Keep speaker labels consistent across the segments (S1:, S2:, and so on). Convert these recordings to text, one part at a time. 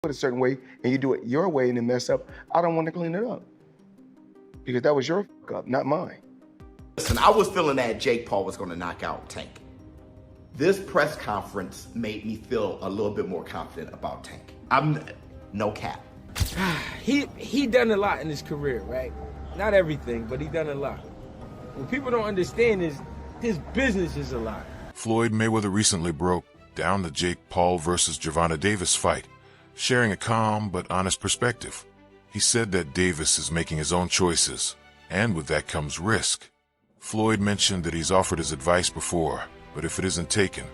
S1: it a certain way and you do it your way and then mess up, I don't want to clean it up. Because that was your fuck up, not mine.
S2: Listen, I was feeling that Jake Paul was going to knock out Tank. This press conference made me feel a little bit more confident about Tank. I'm no cap.
S3: He done a lot in his career, right? Not everything, but he done a lot. What people don't understand is his business is a lot.
S4: Floyd Mayweather recently broke down the Jake Paul versus Gervonta Davis fight, sharing a calm but honest perspective. He said that Davis is making his own choices, and with that comes risk. Floyd mentioned that he's offered his advice before, but if it isn't taken,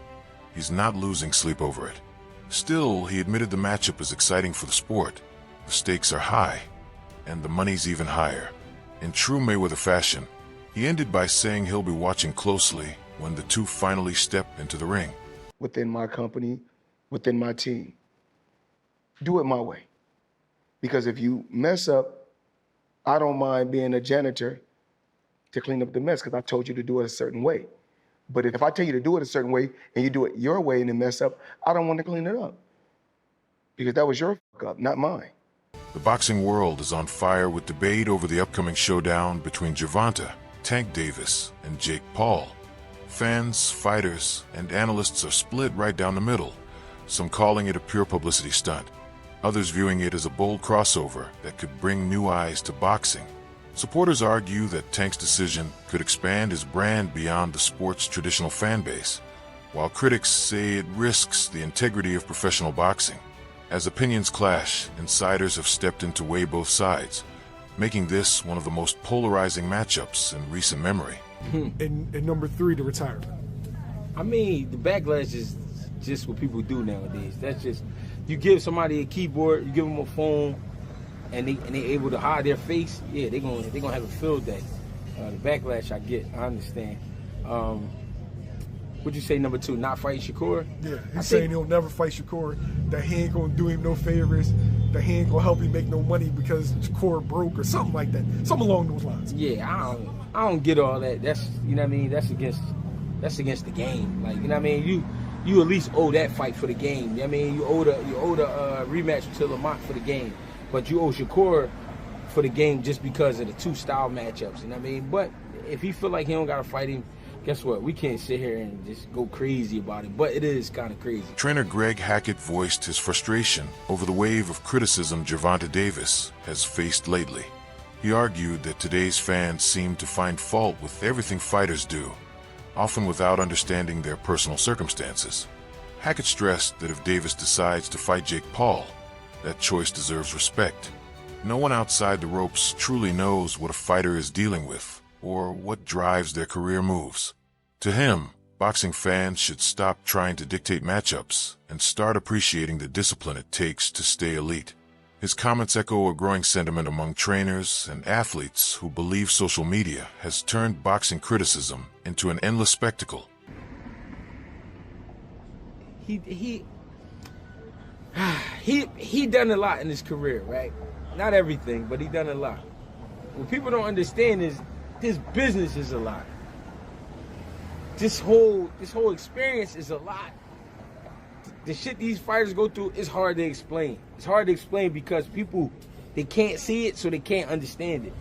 S4: he's not losing sleep over it. Still, he admitted the matchup is exciting for the sport. The stakes are high, and the money's even higher. In true Mayweather fashion, he ended by saying he'll be watching closely when the two finally step into the ring.
S1: Within my company, within my team, do it my way. Because if you mess up, I don't mind being a janitor to clean up the mess because I told you to do it a certain way. But if I tell you to do it a certain way and you do it your way and then mess up, I don't want to clean it up. Because that was your fuck up, not mine.
S4: The boxing world is on fire with debate over the upcoming showdown between Gervonta, Tank Davis, and Jake Paul. Fans, fighters, and analysts are split right down the middle, some calling it a pure publicity stunt, others viewing it as a bold crossover that could bring new eyes to boxing. Supporters argue that Tank's decision could expand his brand beyond the sport's traditional fan base, while critics say it risks the integrity of professional boxing. As opinions clash, insiders have stepped in to weigh both sides, making this one of the most polarizing matchups in recent memory.
S5: And number 3, the retirement.
S3: I mean, the backlash is just what people do nowadays. That's just, you give somebody a keyboard, you give them a phone, and they able to hide their face. Yeah, they gonna have a field day. The backlash I get, I understand. What'd you say, number 2, not fight Shakur?
S5: Yeah, he's saying he'll never fight Shakur, that he ain't gonna do him no favors, that he ain't gonna help him make no money because Shakur broke or something like that. Something along those lines.
S3: Yeah, I don't get all that. That's, you know what I mean, that's against the game. Like, you know what I mean? You at least owe that fight for the game. You know what I mean? You owe the rematch to Lamont for the game. But you owe Shakur for the game just because of the 2 style matchups, you know what I mean? But if he feel like he don't gotta fight him, guess what? We can't sit here and just go crazy about it, but it is kind of crazy.
S4: Trainer Greg Hackett voiced his frustration over the wave of criticism Gervonta Davis has faced lately. He argued that today's fans seem to find fault with everything fighters do, often without understanding their personal circumstances. Hackett stressed that if Davis decides to fight Jake Paul, that choice deserves respect. No one outside the ropes truly knows what a fighter is dealing with or what drives their career moves. To him, boxing fans should stop trying to dictate matchups and start appreciating the discipline it takes to stay elite. His comments echo a growing sentiment among trainers and athletes who believe social media has turned boxing criticism into an endless spectacle.
S3: He done a lot in his career, right? Not everything, but he done a lot. What people don't understand is his business is a lot. This whole experience is a lot. The shit these fighters go through is hard to explain. It's hard to explain because people, they can't see it, so they can't understand it.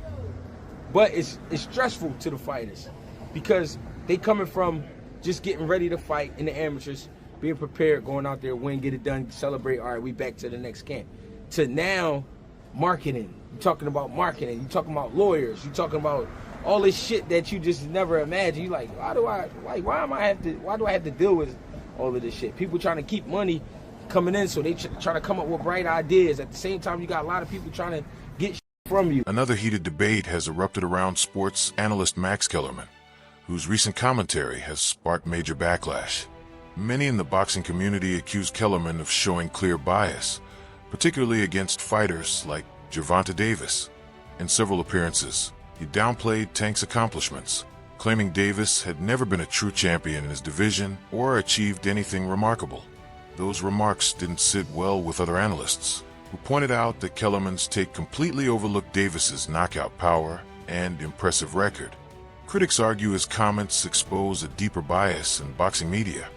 S3: But it's stressful to the fighters because they coming from just getting ready to fight in the amateurs, being prepared, going out there, win, get it done, celebrate, all right, we back to the next camp. To now, marketing. You're talking about marketing. You're talking about lawyers. You're talking about all this shit that you just never imagined. You're like, why do I have to deal with all of this shit? People trying to keep money coming in, so they try to come up with bright ideas. At the same time, you got a lot of people trying to get shit from you.
S4: Another heated debate has erupted around sports analyst Max Kellerman, whose recent commentary has sparked major backlash. Many in the boxing community accuse Kellerman of showing clear bias, particularly against fighters like Gervonta Davis. In several appearances, he downplayed Tank's accomplishments, claiming Davis had never been a true champion in his division or achieved anything remarkable. Those remarks didn't sit well with other analysts, who pointed out that Kellerman's take completely overlooked Davis's knockout power and impressive record. Critics argue his comments expose a deeper bias in boxing media,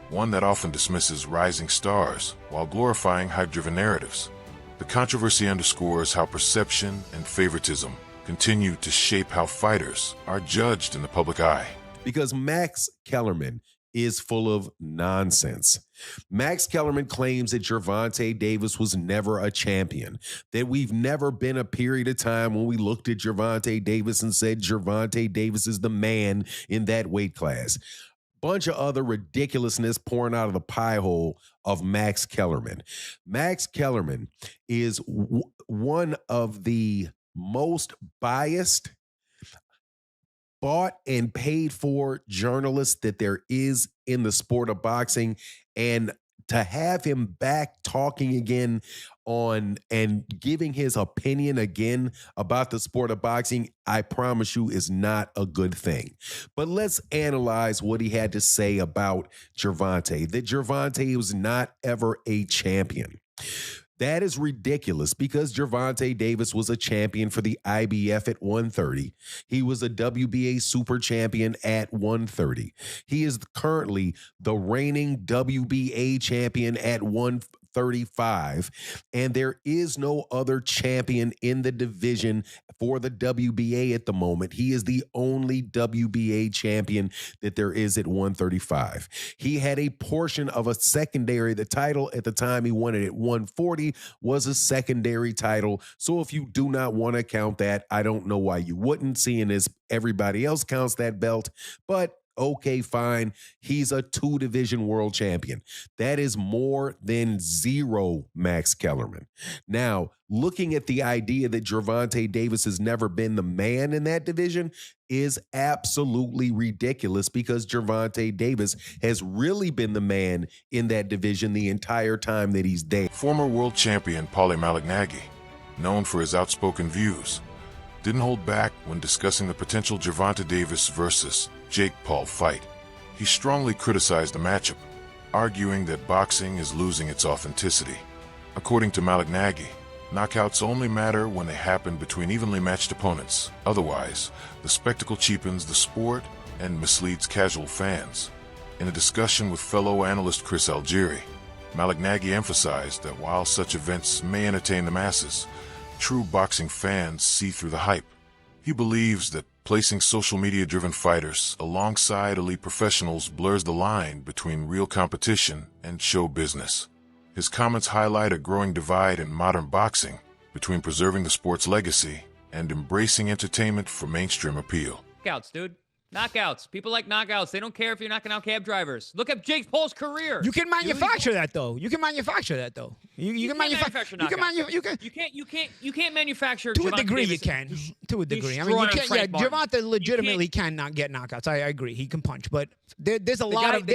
S4: one that often dismisses rising stars while glorifying hype-driven narratives. The controversy underscores how perception and favoritism continue to shape how fighters are judged in the public eye.
S6: Because Max Kellerman is full of nonsense. Max Kellerman claims that Gervonta Davis was never a champion, that we've never been a period of time when we looked at Gervonta Davis and said Gervonta Davis is the man in that weight class. Bunch of other ridiculousness pouring out of the pie hole of Max Kellerman. Max Kellerman is one of the most biased, bought and paid for journalists that there is in the sport of boxing, and to have him back talking again on and giving his opinion again about the sport of boxing, I promise you is not a good thing. But let's analyze what he had to say about Gervonta, that Gervonta was not ever a champion. That is ridiculous because Gervonta Davis was a champion for the IBF at 130. He was a WBA super champion at 130. He is currently the reigning WBA champion at 135. And there is no other champion in the division for the WBA at the moment. He is the only WBA champion that there is at 135. He had a portion of a secondary. The title at the time he won it at 140 was a secondary title. So if you do not want to count that, I don't know why you wouldn't, seeing as everybody else counts that belt. But okay, fine. He's a 2-division world champion. That is more than zero, Max Kellerman. Now, looking at the idea that Gervonta Davis has never been the man in that division is absolutely ridiculous because Gervonta Davis has really been the man in that division the entire time that he's there.
S4: Former world champion Paulie Malignaggi, known for his outspoken views, didn't hold back when discussing the potential Gervonta Davis versus Jake Paul fight. He strongly criticized the matchup, arguing that boxing is losing its authenticity. According to Malignaggi, knockouts only matter when they happen between evenly matched opponents. Otherwise, the spectacle cheapens the sport and misleads casual fans. In a discussion with fellow analyst Chris Algieri, Malignaggi emphasized that while such events may entertain the masses, true boxing fans see through the hype. He believes that placing social media-driven fighters alongside elite professionals blurs the line between real competition and show business. His comments highlight a growing divide in modern boxing between preserving the sport's legacy and embracing entertainment for mainstream appeal.
S7: Knockouts, dude. Knockouts. People like knockouts. They don't care if you're knocking out cab drivers. Look at Jake Paul's career.
S8: You can manufacture that, though. You can manufacture that, though. You can manufacture
S7: knockouts. You can't manufacture.
S8: To a
S7: Gervonta
S8: degree,
S7: Davis.
S8: you can. To a degree. I mean,
S7: Destroy
S8: you can't. Yeah,
S7: Frank Martin.
S8: Gervonta legitimately cannot get knockouts. I agree. He can punch, but there's a lot of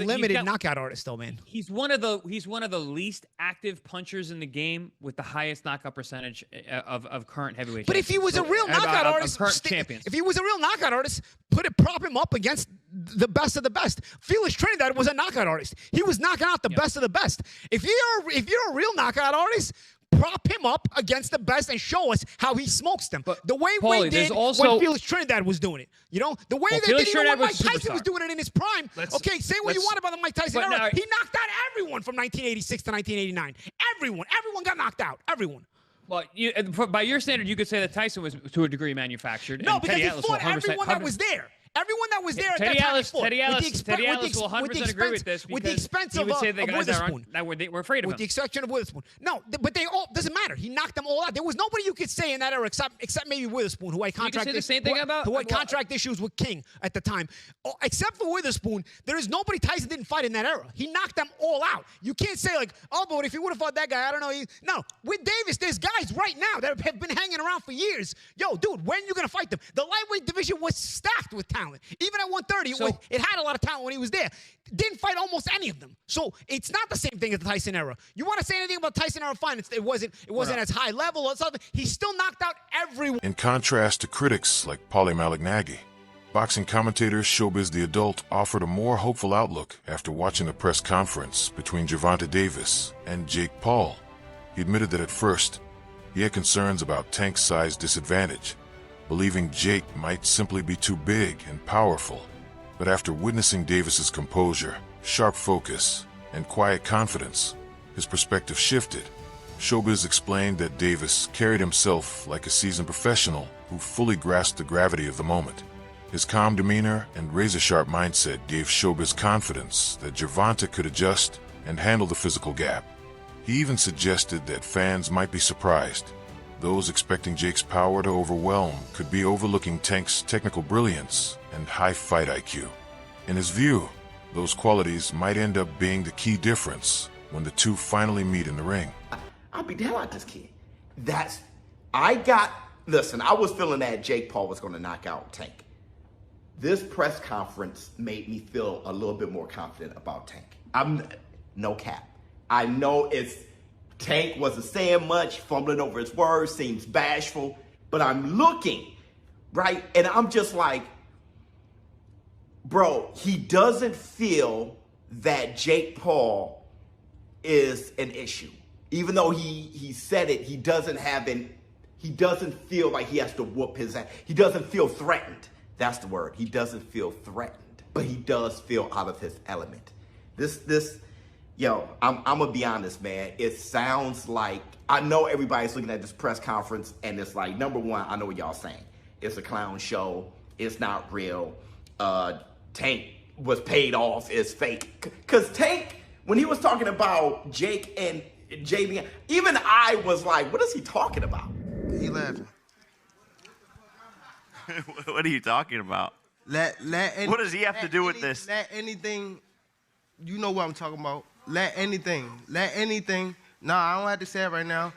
S8: limited knockout artists, though, man.
S7: He's one of the least active punchers in the game with the highest knockout percentage of current heavyweight.
S8: But if he was a real knockout artist, if he was a real knockout artist, prop him up against the best of the best. Felix Trinidad was a knockout artist. He was knocking out the best of the best. If you're a real knockout artist, prop him up against the best and show us how he smokes them. But the way
S7: Paulie,
S8: we did when Felix Trinidad was doing it. You know, the way they did it when Mike Tyson was doing it in his prime. Say what you want about the Mike Tyson era. He knocked out everyone from 1986 to 1989. Everyone got knocked out. Everyone.
S7: Well, by your standard, you could say that Tyson was, to a degree, manufactured.
S8: No, because he fought everyone that was there. Everyone that was there at that time fought.
S7: Teddy Ellis will 100% agree with this.
S8: With the expense of
S7: Witherspoon. That were afraid of him.
S8: With the exception of Witherspoon. No, but they all, doesn't matter. He knocked them all out. There was nobody you could say in that era except maybe Witherspoon, who had contract issues with King at the time. Except for Witherspoon, there is nobody Tyson didn't fight in that era. He knocked them all out. You can't say like, oh, but if he would have fought that guy, I don't know. No, with Davis, there's guys right now that have been hanging around for years. Yo, dude, when are you going to fight them? The lightweight division was stacked with talent. Even at 130, it had a lot of talent when he was there. Didn't fight almost any of them. So it's not the same thing as the Tyson era. You want to say anything about Tyson era? Fine. It wasn't as high level or something. He still knocked out everyone.
S4: In contrast to critics like Paulie Malignaggi, boxing commentators Showbiz the Adult offered a more hopeful outlook after watching the press conference between Gervonta Davis and Jake Paul. He admitted that at first, he had concerns about Tank's size disadvantage, believing Jake might simply be too big and powerful. But after witnessing Davis's composure sharp focus, and quiet confidence, his perspective shifted. Showbiz explained that Davis carried himself like a seasoned professional who fully grasped the gravity of the moment. His calm demeanor and razor-sharp mindset gave Showbiz confidence that Gervonta could adjust and handle the physical gap. He even suggested that fans might be surprised. Those expecting Jake's power to overwhelm could be overlooking Tank's technical brilliance and high fight IQ. In his view, those qualities might end up being the key difference when the two finally meet in the ring.
S2: I'll beat the hell out of this kid. Listen, I was feeling that Jake Paul was going to knock out Tank. This press conference made me feel a little bit more confident about Tank. No cap. I know Tank wasn't saying much, fumbling over his words, seems bashful, but I'm looking, right? And I'm just like, bro, he doesn't feel that Jake Paul is an issue. Even though he said it, he doesn't feel like he has to whoop his ass. He doesn't feel threatened. That's the word. He doesn't feel threatened, but he does feel out of his element. I'm gonna be honest, man. It sounds like, I know everybody's looking at this press conference and it's like, number one, I know what y'all saying. It's a clown show. It's not real. Tank was paid off. It's fake. Cause Tank, when he was talking about Jake and JB, even I was like, what is he talking about?
S9: He laughing.
S10: What are you talking about? What does he have to do with this?
S9: Let anything, you know what I'm talking about. Let anything. No, I don't have to say it right now.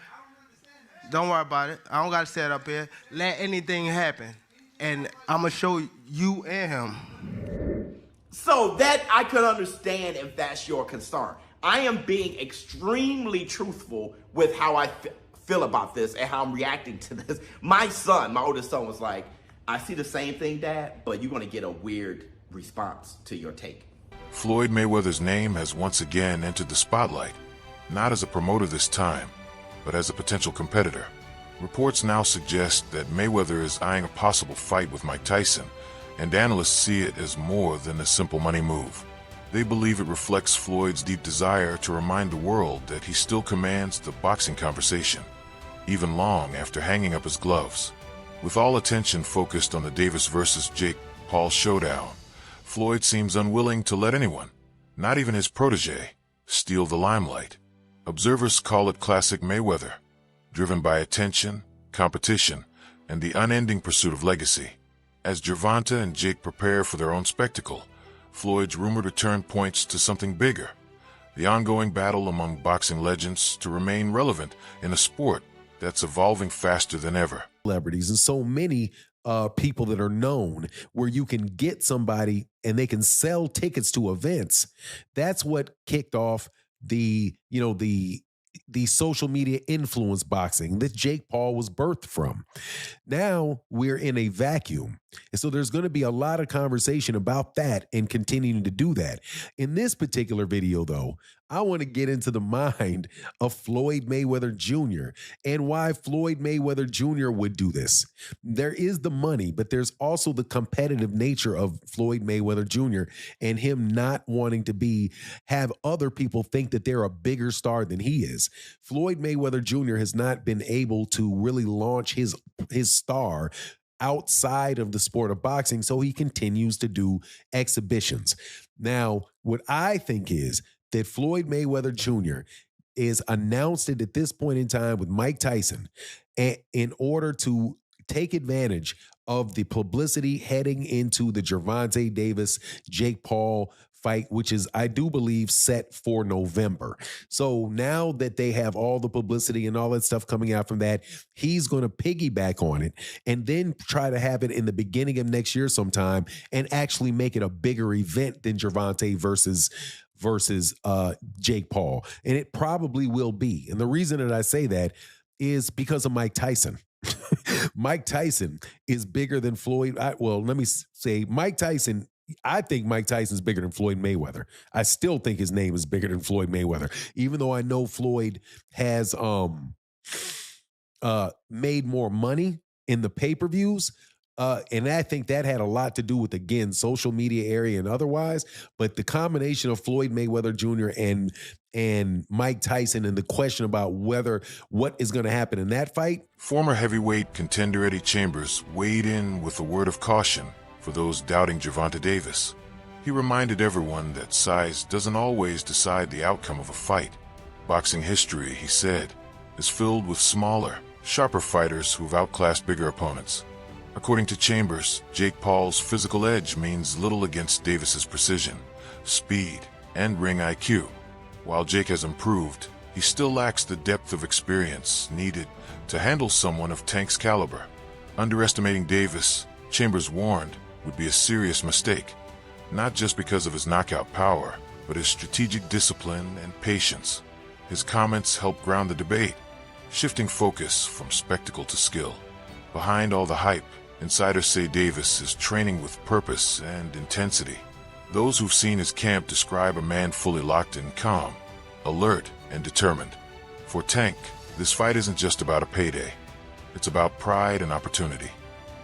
S9: Don't worry about it. I don't got to say it up here. Let anything happen. And I'm going to show you and him.
S2: So that I could understand if that's your concern. I am being extremely truthful with how I feel about this and how I'm reacting to this. My oldest son was like, I see the same thing, Dad, but you're going to get a weird response to your take.
S4: Floyd Mayweather's name has once again entered the spotlight, not as a promoter this time, but as a potential competitor. Reports now suggest that Mayweather is eyeing a possible fight with Mike Tyson, and analysts see it as more than a simple money move. They believe it reflects Floyd's deep desire to remind the world that he still commands the boxing conversation, even long after hanging up his gloves. With all attention focused on the Davis versus Jake Paul showdown, Floyd seems unwilling to let anyone, not even his protege, steal the limelight. Observers call it classic Mayweather, driven by attention, competition, and the unending pursuit of legacy. As Gervonta and Jake prepare for their own spectacle, Floyd's rumored return points to something bigger, the ongoing battle among boxing legends to remain relevant in a sport that's evolving faster than ever.
S6: Celebrities and so many people that are known where you can get somebody and they can sell tickets to events. That's what kicked off the social media influence boxing that Jake Paul was birthed from. Now we're in a vacuum. And so there's going to be a lot of conversation about that and continuing to do that. In this particular video, though, I want to get into the mind of Floyd Mayweather Jr. and why Floyd Mayweather Jr. would do this. There is the money, but there's also the competitive nature of Floyd Mayweather Jr. and him not wanting to have other people think that they're a bigger star than he is. Floyd Mayweather Jr. has not been able to really launch his star outside of the sport of boxing, so he continues to do exhibitions. Now, what I think is that Floyd Mayweather Jr. is announced it at this point in time with Mike Tyson in order to take advantage of the publicity heading into the Gervonta Davis, Jake Paul fight, which is, I do believe, set for November. So now that they have all the publicity and all that stuff coming out from that, he's going to piggyback on it and then try to have it in the beginning of next year sometime and actually make it a bigger event than Gervonta versus Jake Paul. And it probably will be. And the reason that I say that is because of Mike Tyson. Mike Tyson is bigger than Floyd. Let me say Mike Tyson. I think Mike Tyson's bigger than Floyd Mayweather. I still think his name is bigger than Floyd Mayweather, even though I know Floyd has made more money in the pay-per-views. And I think that had a lot to do with, again, social media area and otherwise. But the combination of Floyd Mayweather Jr. and Mike Tyson and the question about what is going to happen in that fight.
S4: Former heavyweight contender Eddie Chambers weighed in with a word of caution for those doubting Gervonta Davis. He reminded everyone that size doesn't always decide the outcome of a fight. Boxing history, he said, is filled with smaller, sharper fighters who've outclassed bigger opponents. According to Chambers, Jake Paul's physical edge means little against Davis's precision, speed, and ring IQ. While Jake has improved, he still lacks the depth of experience needed to handle someone of Tank's caliber. Underestimating Davis, Chambers warned, would be a serious mistake, not just because of his knockout power, but his strategic discipline and patience. His comments helped ground the debate, shifting focus from spectacle to skill. Behind all the hype, insiders say Davis is training with purpose and intensity. Those who've seen his camp describe a man fully locked in, calm, alert, and determined. For Tank, this fight isn't just about a payday. It's about pride and opportunity.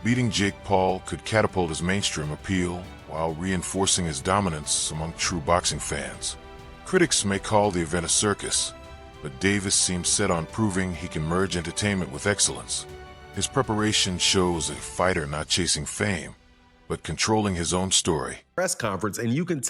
S4: Beating Jake Paul could catapult his mainstream appeal while reinforcing his dominance among true boxing fans. Critics may call the event a circus, but Davis seems set on proving he can merge entertainment with excellence. His preparation shows a fighter not chasing fame, but controlling his own story.
S6: Press conference, and you can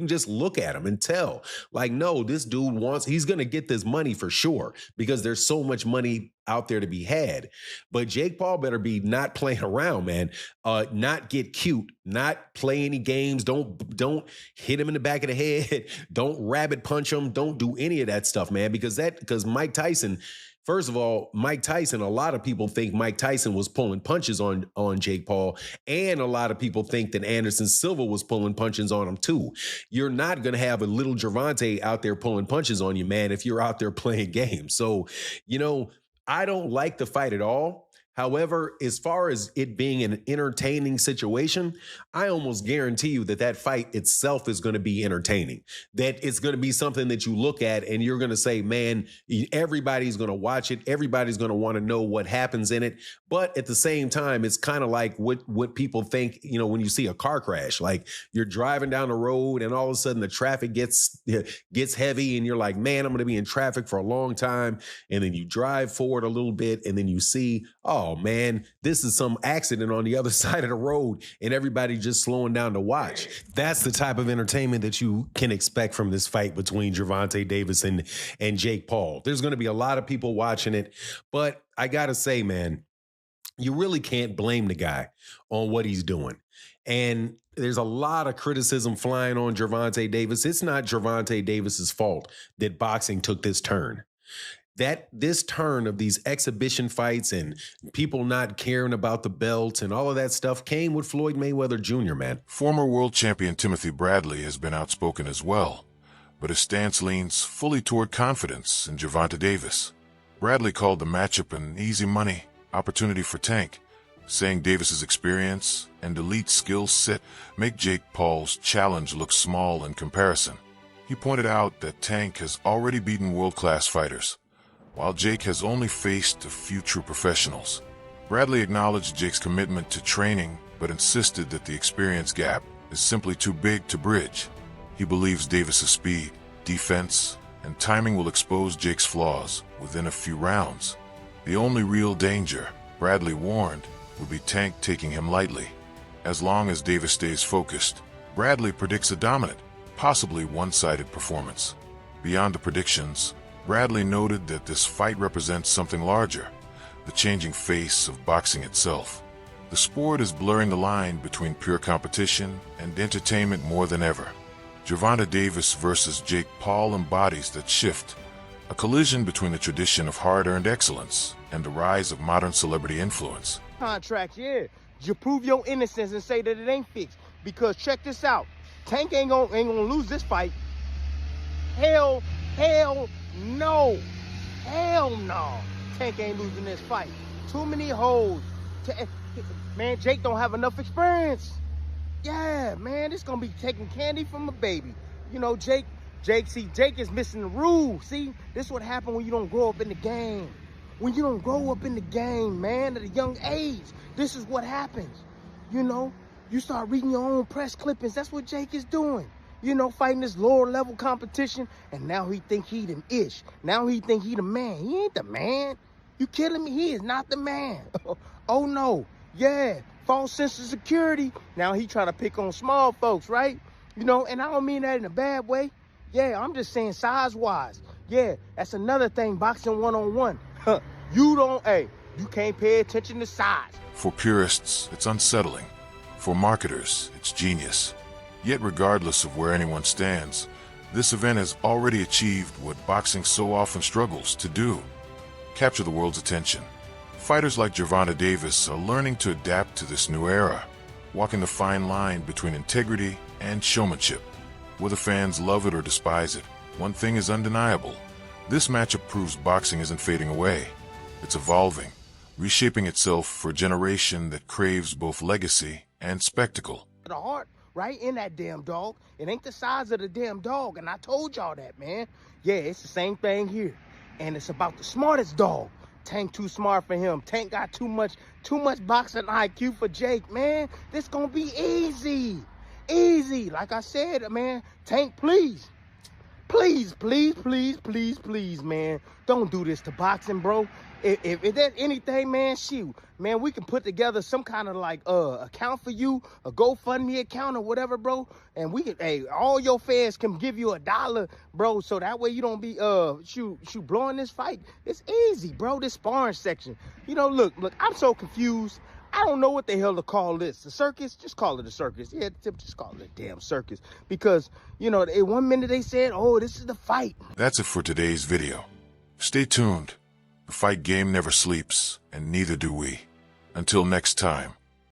S6: just look at him and tell, like, no, this dude he's going to get this money for sure because there's so much money out there to be had. But Jake Paul better be not playing around, man. Not get cute, not play any games. Don't hit him in the back of the head. Don't rabbit punch him. Don't do any of that stuff, man, because Mike Tyson. First of all, Mike Tyson, a lot of people think Mike Tyson was pulling punches on Jake Paul, and a lot of people think that Anderson Silva was pulling punches on him too. You're not going to have a little Gervonta out there pulling punches on you, man, if you're out there playing games. So, I don't like the fight at all. However, as far as it being an entertaining situation, I almost guarantee you that fight itself is going to be entertaining. That it's going to be something that you look at and you're going to say, man, everybody's going to watch it. Everybody's going to want to know what happens in it. But at the same time, it's kind of like what people think, when you see a car crash, like you're driving down the road and all of a sudden the traffic gets heavy and you're like, man, I'm going to be in traffic for a long time. And then you drive forward a little bit and then you see, oh man, this is some accident on the other side of the road and everybody just slowing down to watch. That's the type of entertainment that you can expect from this fight between Gervonta Davis and Jake Paul. There's going to be a lot of people watching it, but I got to say, man, you really can't blame the guy on what he's doing. And there's a lot of criticism flying on Gervonta Davis. It's not Gervonta Davis's fault that boxing took this turn. This turn of these exhibition fights and people not caring about the belts and all of that stuff came with Floyd Mayweather Jr., man.
S4: Former world champion Timothy Bradley has been outspoken as well, but his stance leans fully toward confidence in Gervonta Davis. Bradley called the matchup an easy money opportunity for Tank, saying Davis's experience and elite skill set make Jake Paul's challenge look small in comparison. He pointed out that Tank has already beaten world-class fighters, while Jake has only faced a few true professionals. Bradley acknowledged Jake's commitment to training, but insisted that the experience gap is simply too big to bridge. He believes Davis's speed, defense, and timing will expose Jake's flaws within a few rounds. The only real danger, Bradley warned, would be Tank taking him lightly. As long as Davis stays focused, Bradley predicts a dominant, possibly one-sided performance. Beyond the predictions, Bradley noted that this fight represents something larger, the changing face of boxing itself. The sport is blurring the line between pure competition and entertainment more than ever. Gervonta Davis versus Jake Paul embodies that shift, a collision between the tradition of hard-earned excellence and the rise of modern celebrity influence.
S11: Contract, yeah. You prove your innocence and say that it ain't fixed. Because check this out. Tank ain't gonna lose this fight. Hell no. Hell no. Tank ain't losing this fight. Too many holes. Man, Jake don't have enough experience. Yeah, man, it's gonna be taking candy from a baby. Jake is missing the rules. See, this is what happened when you don't grow up in the game. When you don't grow up in the game, man, at a young age, this is what happens. You know, you start reading your own press clippings. That's what Jake is doing. You know, fighting this lower level competition, and now he think he the ish. Now he think he the man. He ain't the man. You kidding me? He is not the man. Oh no. Yeah, false sense of security. Now he trying to pick on small folks, right? You know, and I don't mean that in a bad way. Yeah, I'm just saying size-wise. Yeah, that's another thing, boxing one-on-one. You can't pay attention to size.
S4: For purists, it's unsettling. For marketers, it's genius. Yet regardless of where anyone stands, this event has already achieved what boxing so often struggles to do: capture the world's attention. Fighters like Gervonta Davis are learning to adapt to this new era, walking the fine line between integrity and showmanship. Whether fans love it or despise it, one thing is undeniable. This matchup proves boxing isn't fading away. It's evolving, reshaping itself for a generation that craves both legacy and spectacle.
S11: The heart, right in that damn dog. It ain't the size of the damn dog, and I told y'all that, man. Yeah, it's the same thing here. And it's about the smartest dog. Tank too smart for him. Tank got too much boxing IQ for Jake, man. This gonna be easy. Easy. Like I said, man, Tank, please. Please, please, please, please, please, man. Don't do this to boxing, bro. If there's anything, man, shoot. Man, we can put together some kind of like account for you, a GoFundMe account or whatever, bro. And we can, all your fans can give you $1, bro. So that way you don't be blowing this fight. It's easy, bro. This sparring section. You know, look, I'm so confused. I don't know what the hell to call this. The circus? Just call it a circus. Yeah, just call it a damn circus. Because, you know, 1 minute they said, oh, this is the fight.
S4: That's it for today's video. Stay tuned. The fight game never sleeps, and neither do we. Until next time.